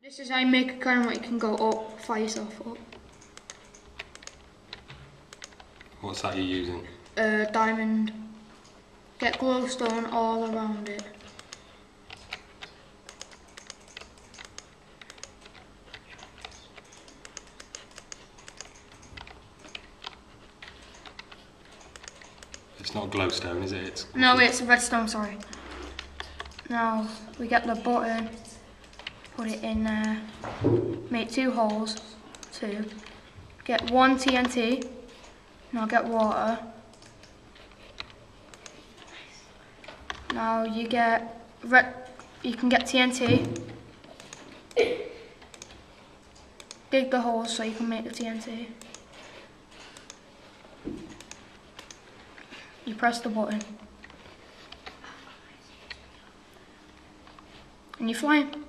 This is how you make a cannon where you can go up, fire yourself up. What's that you're using? Diamond. Get glowstone all around it. It's not glowstone, is it? No, it's redstone, sorry. Now we get the button, put it in there, make 2 holes, 2. Get 1 TNT, now get water. Now you can get TNT. Dig the holes so you can make the TNT. You press the button. And you're flying.